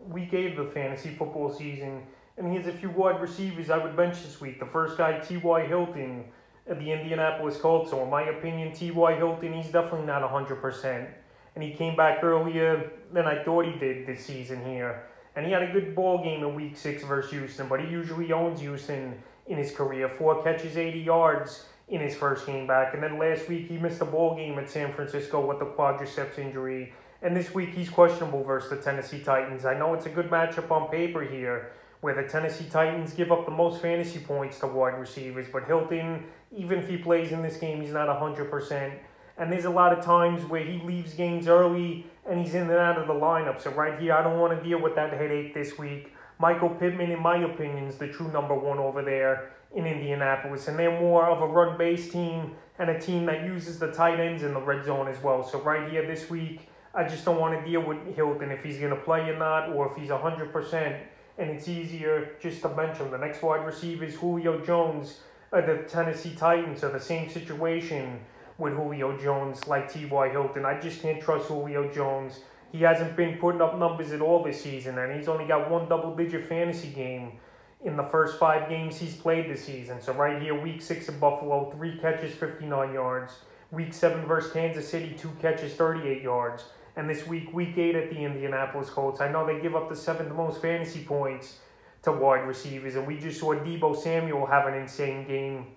week 8 of the fantasy football season, and here's a few wide receivers I would bench this week. The first guy, T.Y. Hilton, at the Indianapolis Colts. So in my opinion, T.Y. Hilton, he's definitely not 100%. And he came back earlier than I thought he did this season here. And he had a good ball game in Week 6 versus Houston, but he usually owns Houston in his career. 4 catches, 80 yards in his first game back. And then last week, he missed a ball game at San Francisco with the quadriceps injury. And this week, he's questionable versus the Tennessee Titans. I know it's a good matchup on paper here, where the Tennessee Titans give up the most fantasy points to wide receivers. But Hilton, even if he plays in this game, he's not 100%. And there's a lot of times where he leaves games early and he's in and out of the lineup. So right here, I don't want to deal with that headache this week. Michael Pittman, in my opinion, is the true #1 over there in Indianapolis. And they're more of a run-based team and a team that uses the tight ends in the red zone as well. So right here this week, I just don't want to deal with Hilton if he's going to play or not, or if he's 100%. And it's easier just to bench him. The next wide receiver is Julio Jones. The Tennessee Titans are the same situation with Julio Jones like T.Y. Hilton. I just can't trust Julio Jones. He hasn't been putting up numbers at all this season, and he's only got one double-digit fantasy game in the first 5 games he's played this season. So right here, Week 6 at Buffalo, 3 catches, 59 yards. Week 7 versus Kansas City, 2 catches, 38 yards. And this week, Week 8 at the Indianapolis Colts. I know they give up the 7th most fantasy points to wide receivers, and we just saw Deebo Samuel have an insane game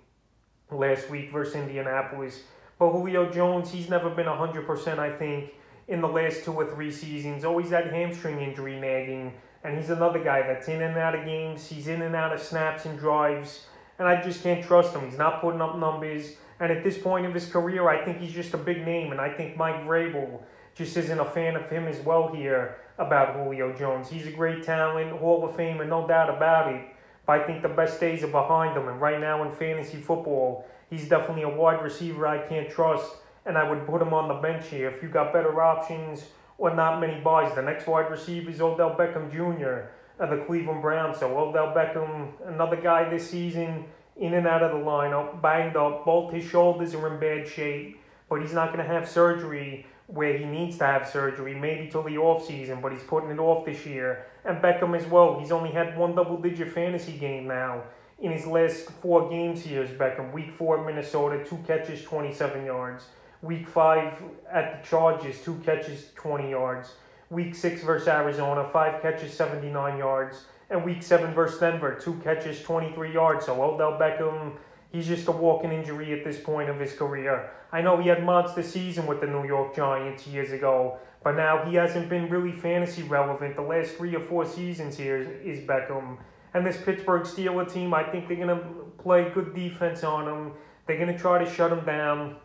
last week versus Indianapolis. But Julio Jones, he's never been 100%, I think, in the last 2 or 3 seasons. Always had hamstring injury nagging, and he's another guy that's in and out of games. He's in and out of snaps and drives, and I just can't trust him. He's not putting up numbers, and at this point of his career, I think he's just a big name, and I think Mike Vrabel just isn't a fan of him as well here about Julio Jones. He's a great talent, Hall of Famer, no doubt about it, but I think the best days are behind him, and right now in fantasy football, he's definitely a wide receiver I can't trust, and I would put him on the bench here. If you got better options or not many buys, the next wide receiver is Odell Beckham Jr. of the Cleveland Browns. So Odell Beckham, another guy this season, in and out of the lineup, banged up. Both his shoulders are in bad shape, but he's not going to have surgery where he needs to have surgery, maybe till the offseason, but he's putting it off this year. And Beckham as well. He's only had one double-digit fantasy game now in his last 4 games here is Beckham. Week 4 at Minnesota, 2 catches, 27 yards. Week 5 at the Chargers, 2 catches, 20 yards. Week 6 versus Arizona, 5 catches, 79 yards. And Week 7 versus Denver, 2 catches, 23 yards. So Odell Beckham, he's just a walking injury at this point of his career. I know he had monster season with the New York Giants years ago, but now he hasn't been really fantasy relevant. The last 3 or 4 seasons here is Beckham. And this Pittsburgh Steelers team, I think they're going to play good defense on him. They're going to try to shut him down.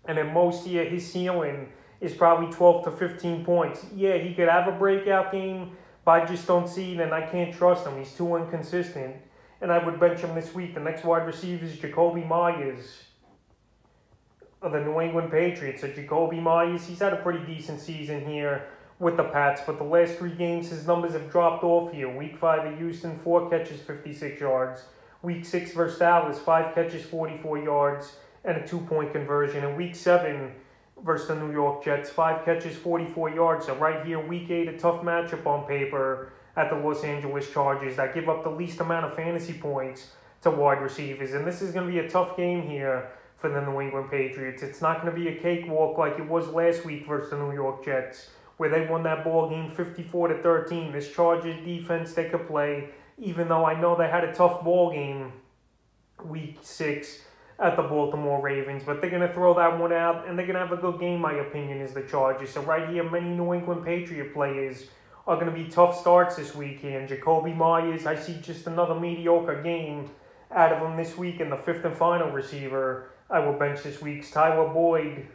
And at most year, his ceiling is probably 12 to 15 points. Yeah, he could have a breakout game, but I just don't see it, and I can't trust him. He's too inconsistent. And I would bench him this week. The next wide receiver is Jacoby Myers of the New England Patriots. So Jacoby Myers, he's had a pretty decent season here with the Pats, but the last 3 games, his numbers have dropped off here. Week 5 at Houston, 4 catches, 56 yards. Week 6 versus Dallas, 5 catches, 44 yards, and a 2-point conversion. And Week 7 versus the New York Jets, 5 catches, 44 yards. So right here, Week 8, a tough matchup on paper at the Los Angeles Chargers that give up the least amount of fantasy points to wide receivers. And this is going to be a tough game here for the New England Patriots. It's not going to be a cakewalk like it was last week versus the New York Jets, where they won that ball game 54-13. This Chargers defense, they could play, even though I know they had a tough ball game Week 6 at the Baltimore Ravens, but they're going to throw that one out, and they're going to have a good game, my opinion, is the Chargers. So right here, many New England Patriot players are going to be tough starts this week here. And Jacoby Myers, I see just another mediocre game out of him this week. And the 5th and final receiver I will bench this week's Tyler Boyd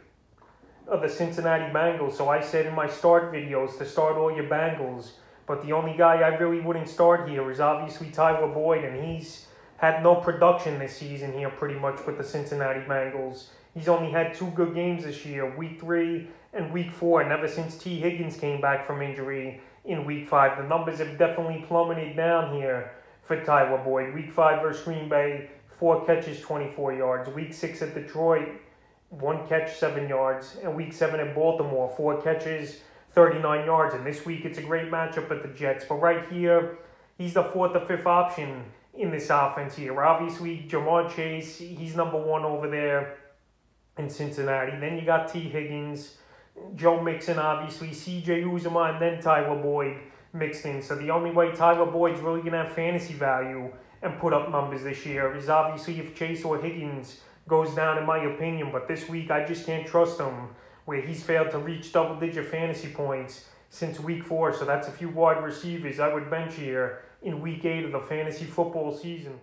of the Cincinnati Bengals. So I said in my start videos to start all your Bengals, but the only guy I really wouldn't start here is obviously Tyler Boyd, and he's had no production this season here pretty much with the Cincinnati Bengals. He's only had 2 good games this year, Week 3 and Week 4, and ever since T. Higgins came back from injury in Week 5, the numbers have definitely plummeted down here for Tyler Boyd. Week 5 versus Green Bay, 4 catches, 24 yards. Week 6 at Detroit, 1 catch, 7 yards. And Week 7 at Baltimore, 4 catches, 39 yards. And this week, it's a great matchup at the Jets. But right here, he's the 4th or 5th option in this offense here. Obviously, Jamar Chase, he's number 1 over there in Cincinnati. Then you got T. Higgins, Joe Mixon, obviously, C.J. Uzomah, and then Tyler Boyd mixed in. So the only way Tyler Boyd's really going to have fantasy value and put up numbers this year is obviously if Chase or Higgins goes down, in my opinion. But this week, I just can't trust him, where he's failed to reach double-digit fantasy points since week 4. So that's a few wide receivers I would bench here in week 8 of the fantasy football season.